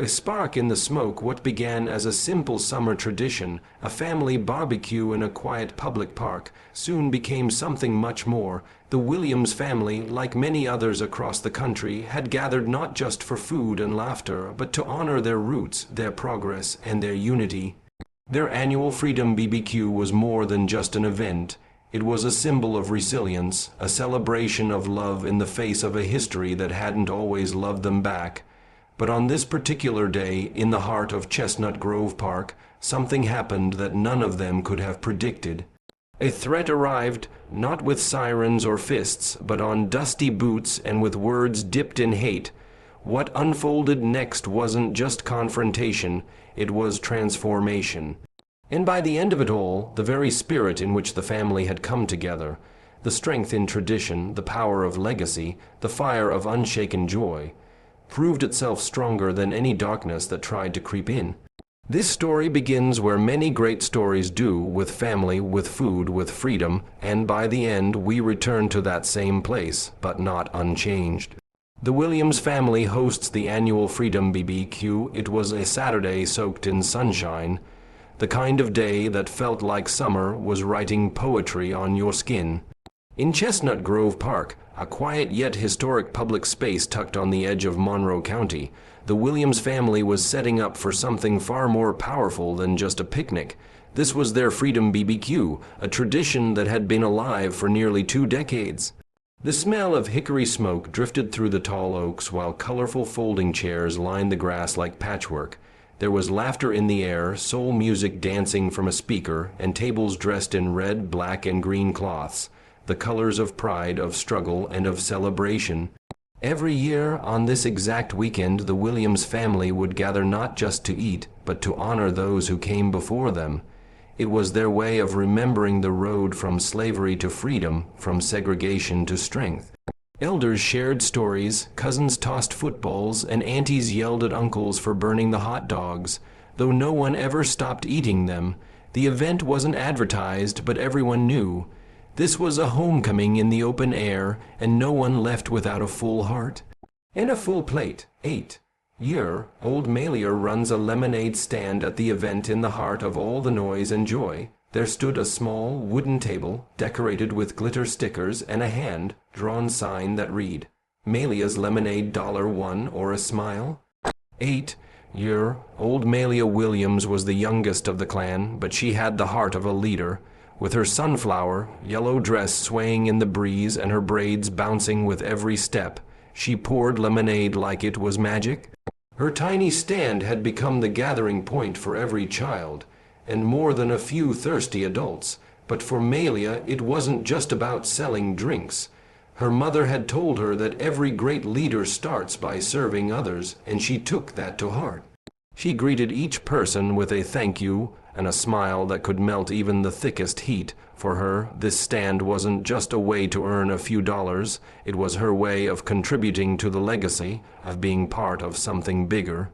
A spark in the smoke, what began as a simple summer tradition, a family barbecue in a quiet public park, soon became something much more. The Williams family, like many others across the country, had gathered not just for food and laughter, but to honor their roots, their progress, and their unity. Their annual Freedom BBQ was more than just an event. It was a symbol of resilience, a celebration of love in the face of a history that hadn't always loved them back. But on this particular day, in the heart of Chestnut Grove Park, something happened that none of them could have predicted. A threat arrived, not with sirens or fists, but on dusty boots and with words dipped in hate. What unfolded next wasn't just confrontation, it was transformation. And by the end of it all, the very spirit in which the family had come together, the strength in tradition, the power of legacy, the fire of unshaken joy, proved itself stronger than any darkness that tried to creep in. This story begins where many great stories do, with family, with food, with freedom, and by the end we return to that same place, but not unchanged. The Williams family hosts the annual Freedom BBQ. It was a Saturday soaked in sunshine, the kind of day that felt like summer was writing poetry on your skin. In Chestnut Grove Park, a quiet yet historic public space tucked on the edge of Monroe County, the Williams family was setting up for something far more powerful than just a picnic. This was their Freedom BBQ, a tradition that had been alive for nearly 2 decades. The smell of hickory smoke drifted through the tall oaks while colorful folding chairs lined the grass like patchwork. There was laughter in the air, soul music dancing from a speaker, and tables dressed in red, black, and green cloths, the colors of pride, of struggle, and of celebration. Every year, on this exact weekend, the Williams family would gather not just to eat, but to honor those who came before them. It was their way of remembering the road from slavery to freedom, from segregation to strength. Elders shared stories, cousins tossed footballs, and aunties yelled at uncles for burning the hot dogs, though no one ever stopped eating them. The event wasn't advertised, but everyone knew. This was a homecoming in the open air, and no one left without a full heart. And a full plate, 8-year old Malia runs a lemonade stand at the event in the heart of all the noise and joy. There stood a small wooden table, decorated with glitter stickers and a hand-drawn sign that read, "Malia's Lemonade $1 or a smile?" 8-year old Malia Williams was the youngest of the clan, but she had the heart of a leader. With her sunflower yellow dress swaying in the breeze and her braids bouncing with every step, she poured lemonade like it was magic. Her tiny stand had become the gathering point for every child, and more than a few thirsty adults. But for Malia, it wasn't just about selling drinks. Her mother had told her that every great leader starts by serving others, and she took that to heart. She greeted each person with a thank you and a smile that could melt even the thickest heat. For her, this stand wasn't just a way to earn a few dollars. It was her way of contributing to the legacy, of being part of something bigger.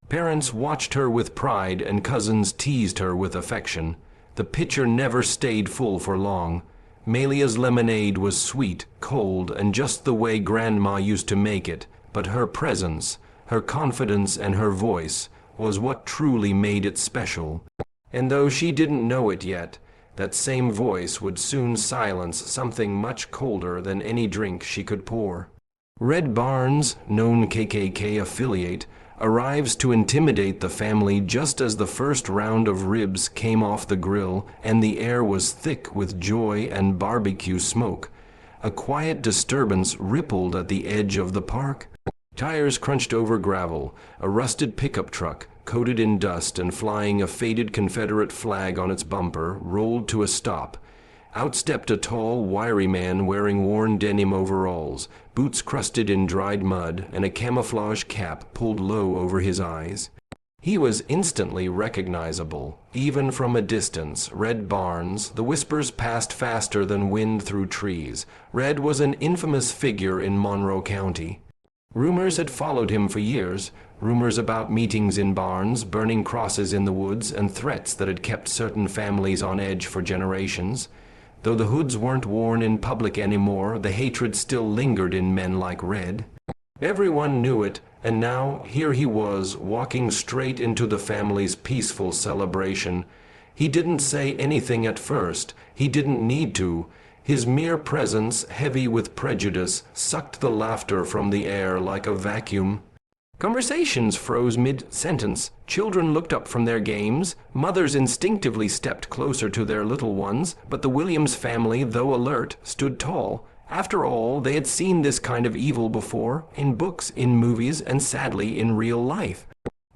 Parents watched her with pride, and cousins teased her with affection. The pitcher never stayed full for long. Malia's lemonade was sweet, cold, and just the way Grandma used to make it. But her presence, her confidence, and her voice was what truly made it special. And though she didn't know it yet, that same voice would soon silence something much colder than any drink she could pour. Red Barnes, known KKK affiliate, arrives to intimidate the family just as the first round of ribs came off the grill and the air was thick with joy and barbecue smoke. A quiet disturbance rippled at the edge of the park. Tires crunched over gravel, a rusted pickup truck, coated in dust and flying a faded Confederate flag on its bumper, rolled to a stop. Out stepped a tall, wiry man wearing worn denim overalls, boots crusted in dried mud, and a camouflage cap pulled low over his eyes. He was instantly recognizable, even from a distance. Red Barnes. The whispers passed faster than wind through trees. Red was an infamous figure in Monroe County. Rumors had followed him for years, rumors about meetings in barns, burning crosses in the woods, and threats that had kept certain families on edge for generations. Though the hoods weren't worn in public anymore, the hatred still lingered in men like Red. Everyone knew it, And now here he was, walking straight into the family's peaceful celebration. He didn't say anything at first. He didn't need to. His mere presence, heavy with prejudice, sucked the laughter from the air like a vacuum. Conversations froze mid-sentence. Children looked up from their games. Mothers instinctively stepped closer to their little ones, but the Williams family, though alert, stood tall. After all, they had seen this kind of evil before, in books, in movies, and sadly in real life.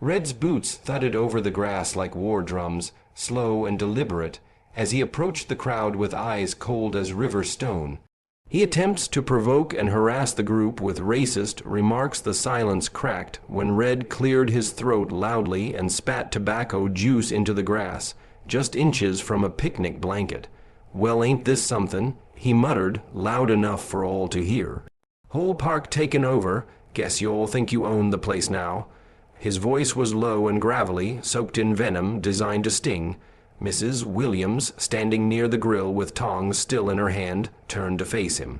Red's boots thudded over the grass like war drums, slow and deliberate, as he approached the crowd with eyes cold as river stone. He attempts to provoke and harass the group with racist remarks. The silence cracked when Red cleared his throat loudly and spat tobacco juice into the grass, just inches from a picnic blanket. "Well, ain't this something?" he muttered, loud enough for all to hear. "Whole park taken over. Guess you all think you own the place now." His voice was low and gravelly, soaked in venom designed to sting. Mrs. Williams, standing near the grill with tongs still in her hand, turned to face him.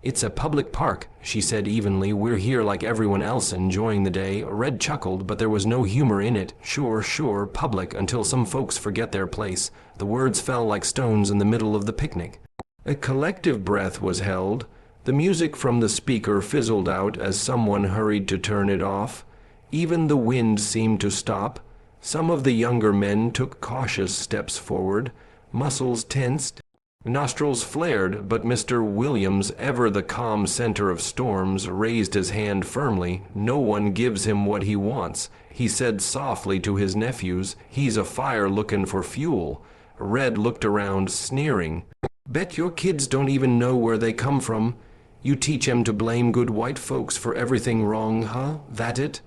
"It's a public park," she said evenly. "We're here like everyone else enjoying the day." Red chuckled, but there was no humor in it. Sure, public, until some folks forget their place." The words fell like stones in the middle of the picnic. A collective breath was held. The music from the speaker fizzled out as someone hurried to turn it off. Even the wind seemed to stop. Some of the younger men took cautious steps forward, muscles tensed, nostrils flared, but Mr. Williams, ever the calm center of storms, raised his hand firmly. "No one gives him what he wants," he said softly to his nephews. "He's a fire looking for fuel." Red looked around, sneering. "Bet your kids don't even know where they come from. You teach 'em to blame good white folks for everything wrong, huh? That it?"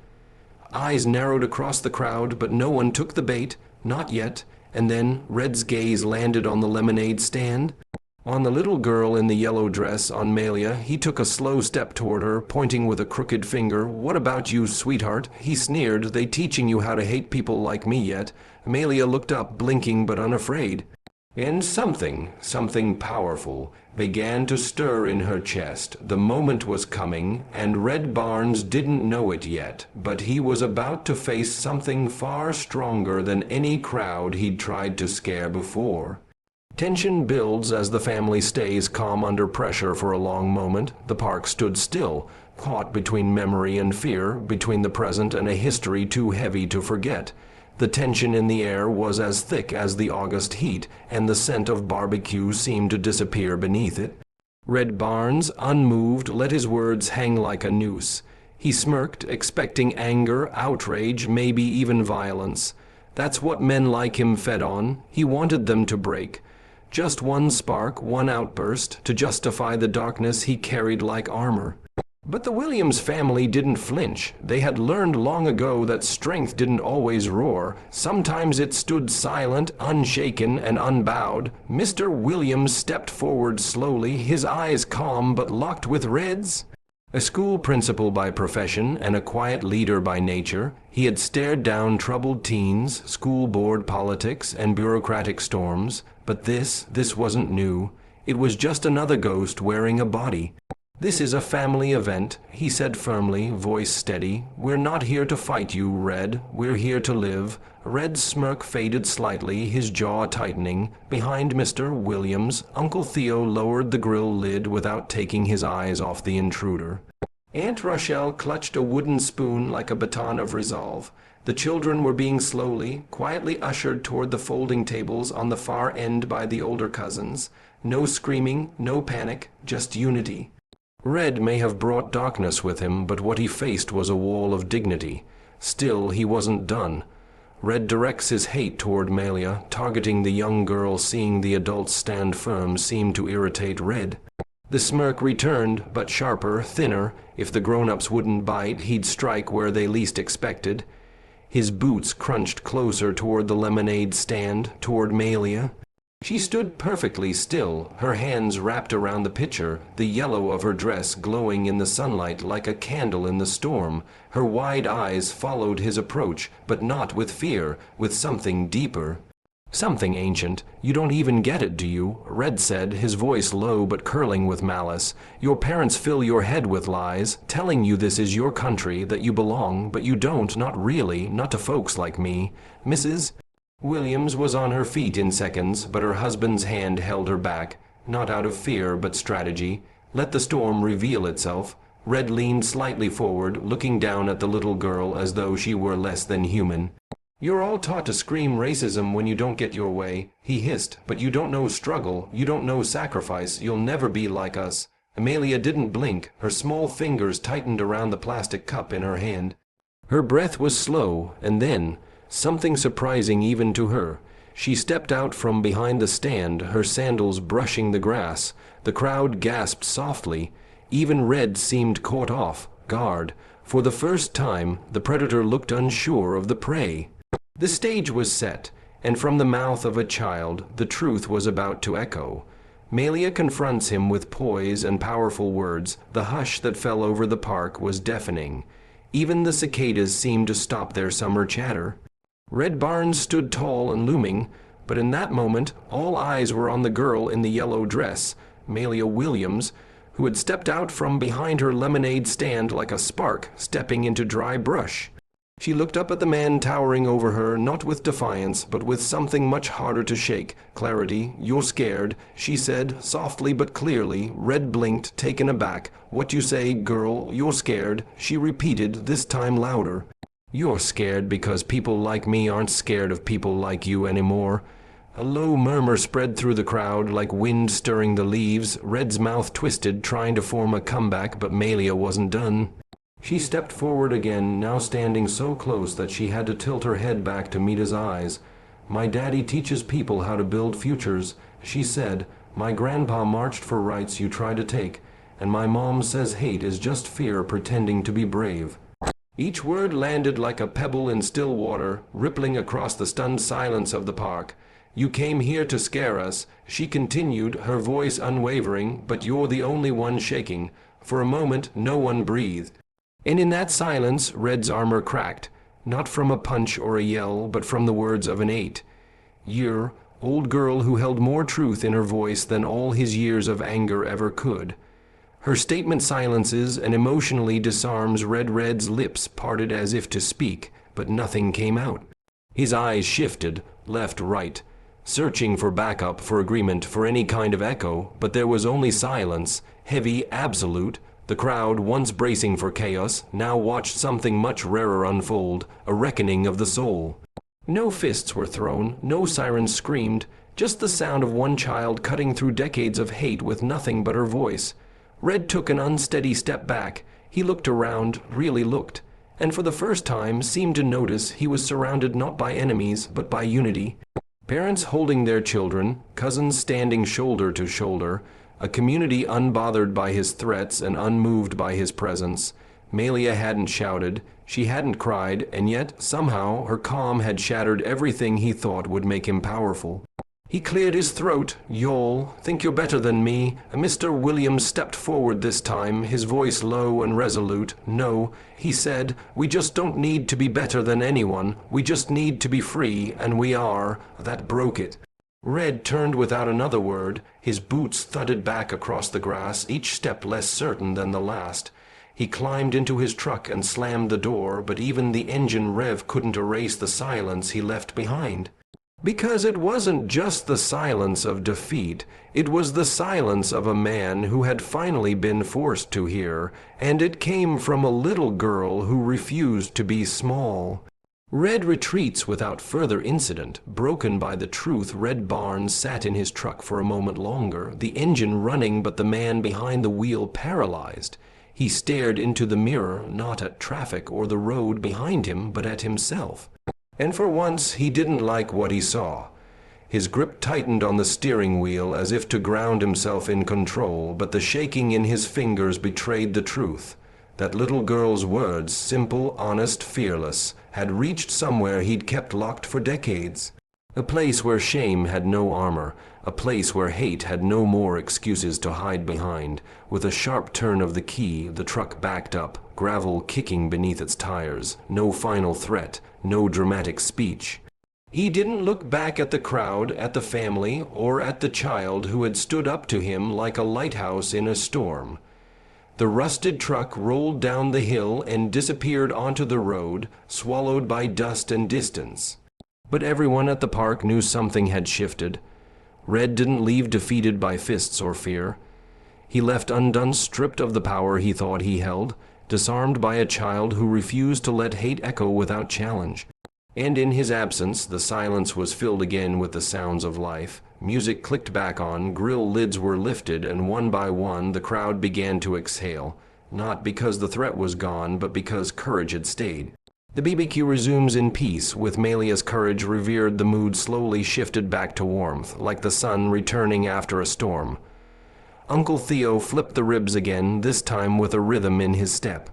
Eyes narrowed across the crowd, but no one took the bait, not yet, and then Red's gaze landed on the lemonade stand. On the little girl in the yellow dress, on Malia. He took a slow step toward her, pointing with a crooked finger. "What about you, sweetheart?" he sneered. "They teaching you how to hate people like me yet?" Malia looked up, blinking but unafraid. And something powerful, began to stir in her chest. The moment was coming, and Red Barnes didn't know it yet, but he was about to face something far stronger than any crowd he'd tried to scare before. Tension builds as the family stays calm under pressure for a long moment. The park stood still, caught between memory and fear, between the present and a history too heavy to forget. The tension in the air was as thick as the August heat, and the scent of barbecue seemed to disappear beneath it. Red Barnes, unmoved, let his words hang like a noose. He smirked, expecting anger, outrage, maybe even violence. That's what men like him fed on. He wanted them to break. Just one spark, one outburst, to justify the darkness he carried like armor. But the Williams family didn't flinch. They had learned long ago that strength didn't always roar. Sometimes it stood silent, unshaken, and unbowed. Mr. Williams stepped forward slowly, his eyes calm but locked with Red's. A school principal by profession and a quiet leader by nature, he had stared down troubled teens, school board politics, and bureaucratic storms. But this wasn't new. It was just another ghost wearing a body. "This is a family event," he said firmly, voice steady. "We're not here to fight you, Red. We're here to live." Red's smirk faded slightly, his jaw tightening. Behind Mr. Williams, Uncle Theo lowered the grill lid without taking his eyes off the intruder. Aunt Rochelle clutched a wooden spoon like a baton of resolve. The children were being slowly, quietly ushered toward the folding tables on the far end by the older cousins. No screaming, no panic, just unity. Red may have brought darkness with him, but what he faced was a wall of dignity. Still, he wasn't done. Red directs his hate toward Malia, targeting the young girl. Seeing the adults stand firm seemed to irritate Red. The smirk returned, but sharper, thinner. If the grown-ups wouldn't bite, he'd strike where they least expected. His boots crunched closer toward the lemonade stand, toward Malia. She stood perfectly still, her hands wrapped around the pitcher, the yellow of her dress glowing in the sunlight like a candle in the storm. Her wide eyes followed his approach, but not with fear, with something deeper. "Something ancient. You don't even get it, do you?" Red said, his voice low but curling with malice. "Your parents fill your head with lies, telling you this is your country, that you belong, but you don't, not really, not to folks like me. Mrs. Williams was on her feet in seconds, but her husband's hand held her back, not out of fear but strategy. Let the storm reveal itself. Red leaned slightly forward, looking down at the little girl as though she were less than human. "You're all taught to scream racism when you don't get your way," he hissed, "but you don't know struggle, you don't know sacrifice, you'll never be like us." Amelia didn't blink, her small fingers tightened around the plastic cup in her hand. Her breath was slow, and then, something surprising even to her, she stepped out from behind the stand, her sandals brushing the grass. The crowd gasped softly. Even Red seemed caught off guard. For the first time, the predator looked unsure of the prey. The stage was set, and from the mouth of a child, the truth was about to echo. Melia confronts him with poise and powerful words. The hush that fell over the park was deafening. Even the cicadas seemed to stop their summer chatter. Red Barnes stood tall and looming, but in that moment, all eyes were on the girl in the yellow dress, Melia Williams, who had stepped out from behind her lemonade stand like a spark stepping into dry brush. She looked up at the man towering over her, not with defiance, but with something much harder to shake. "Clarity, you're scared," she said, softly but clearly. Red blinked, taken aback. "What you say, girl? You're scared," she repeated, this time louder. "You're scared because people like me aren't scared of people like you anymore." A low murmur spread through the crowd, like wind stirring the leaves. Red's mouth twisted, trying to form a comeback, but Melia wasn't done. She stepped forward again, now standing so close that she had to tilt her head back to meet his eyes. "My daddy teaches people how to build futures," she said. "My grandpa marched for rights you try to take, and my mom says hate is just fear pretending to be brave." Each word landed like a pebble in still water, rippling across the stunned silence of the park. "You came here to scare us," she continued, her voice unwavering, "but you're the only one shaking." For a moment, no one breathed. And in that silence, Red's armor cracked, not from a punch or a yell, but from the words of an 8-year old girl who held more truth in her voice than all his years of anger ever could. Her statement silences and emotionally disarms Red's lips parted as if to speak, but nothing came out. His eyes shifted, left, right, searching for backup, for agreement, for any kind of echo, but there was only silence, heavy, absolute. The crowd, once bracing for chaos, now watched something much rarer unfold, a reckoning of the soul. No fists were thrown, no sirens screamed, just the sound of one child cutting through decades of hate with nothing but her voice. Red took an unsteady step back. He looked around, really looked, and for the first time seemed to notice he was surrounded not by enemies, but by unity. Parents holding their children, cousins standing shoulder to shoulder, a community unbothered by his threats and unmoved by his presence. Melia hadn't shouted, she hadn't cried, and yet, somehow, her calm had shattered everything he thought would make him powerful. He cleared his throat. "Y'all think you're better than me." Mr. Williams stepped forward this time, his voice low and resolute. "No," he said, "we just don't need to be better than anyone. We just need to be free, and we are." That broke it. Red turned without another word. His boots thudded back across the grass, each step less certain than the last. He climbed into his truck and slammed the door, but even the engine rev couldn't erase the silence he left behind. Because it wasn't just the silence of defeat, it was the silence of a man who had finally been forced to hear, and it came from a little girl who refused to be small. Red retreats without further incident. Broken by the truth, Red Barnes sat in his truck for a moment longer, the engine running but the man behind the wheel paralyzed. He stared into the mirror, not at traffic or the road behind him, but at himself. And for once he didn't like what he saw. His grip tightened on the steering wheel as if to ground himself in control, but the shaking in his fingers betrayed the truth. That little girl's words, simple, honest, fearless, had reached somewhere he'd kept locked for decades. A place where shame had no armor, a place where hate had no more excuses to hide behind. With a sharp turn of the key, the truck backed up, gravel kicking beneath its tires. No final threat, no dramatic speech. He didn't look back at the crowd, at the family, or at the child who had stood up to him like a lighthouse in a storm. The rusted truck rolled down the hill and disappeared onto the road, swallowed by dust and distance. But everyone at the park knew something had shifted. Red didn't leave defeated by fists or fear. He left undone, stripped of the power he thought he held, disarmed by a child who refused to let hate echo without challenge. And in his absence, the silence was filled again with the sounds of life. Music clicked back on, grill lids were lifted, and one by one the crowd began to exhale, not because the threat was gone, but because courage had stayed. The BBQ resumes in peace. With Melia's courage revered, the mood slowly shifted back to warmth, like the sun returning after a storm. Uncle Theo flipped the ribs again, this time with a rhythm in his step.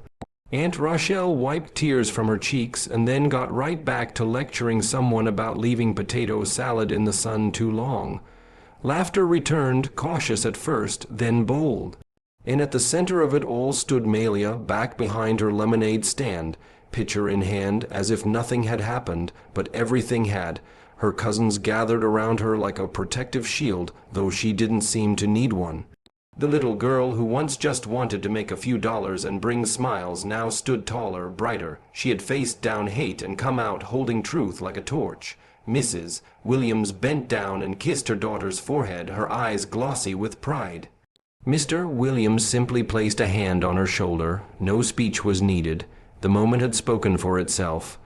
Aunt Rochelle wiped tears from her cheeks and then got right back to lecturing someone about leaving potato salad in the sun too long. Laughter returned, cautious at first, then bold. And at the center of it all stood Melia, back behind her lemonade stand, pitcher in hand, as if nothing had happened, but everything had. Her cousins gathered around her like a protective shield, though she didn't seem to need one. The little girl who once just wanted to make a few dollars and bring smiles now stood taller, brighter. She had faced down hate and come out holding truth like a torch. Mrs. Williams bent down and kissed her daughter's forehead, her eyes glossy with pride. Mr. Williams simply placed a hand on her shoulder. No speech was needed. The moment had spoken for itself.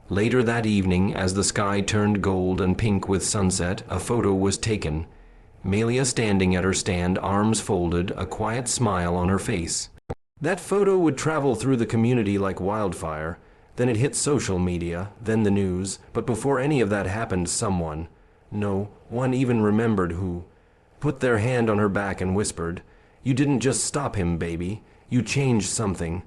Later that evening, as the sky turned gold and pink with sunset, a photo was taken. Melia standing at her stand, arms folded, a quiet smile on her face. That photo would travel through the community like wildfire. Then it hit social media, then the news. But before any of that happened, someone, no, one even remembered who, put their hand on her back and whispered, "You didn't just stop him, baby. You changed something."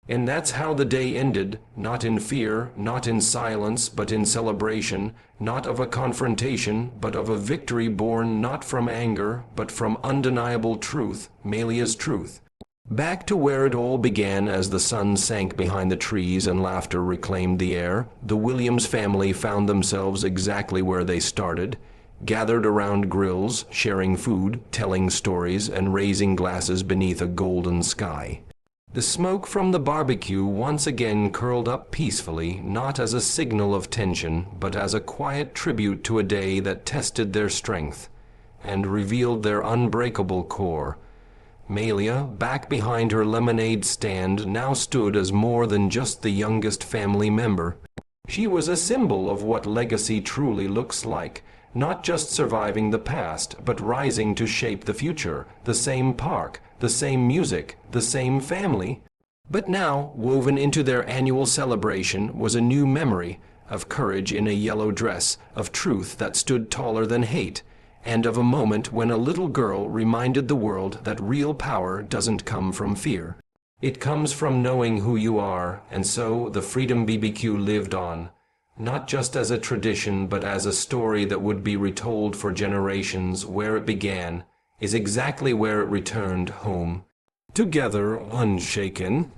And that's how the day ended, not in fear, not in silence, but in celebration, not of a confrontation, but of a victory born not from anger, but from undeniable truth, Melia's truth. Back to where it all began as the sun sank behind the trees and laughter reclaimed the air, the Williams family found themselves exactly where they started, gathered around grills, sharing food, telling stories, and raising glasses beneath a golden sky. The smoke from the barbecue once again curled up peacefully, not as a signal of tension, but as a quiet tribute to a day that tested their strength and revealed their unbreakable core. Melia, back behind her lemonade stand, now stood as more than just the youngest family member. She was a symbol of what legacy truly looks like, not just surviving the past, but rising to shape the future. The same park, the same music, the same family. But now, woven into their annual celebration, was a new memory of courage in a yellow dress, of truth that stood taller than hate, and of a moment when a little girl reminded the world that real power doesn't come from fear. It comes from knowing who you are, and so the Freedom BBQ lived on, not just as a tradition, but as a story that would be retold for generations. Where it began is exactly where it returned home. Together, unshaken.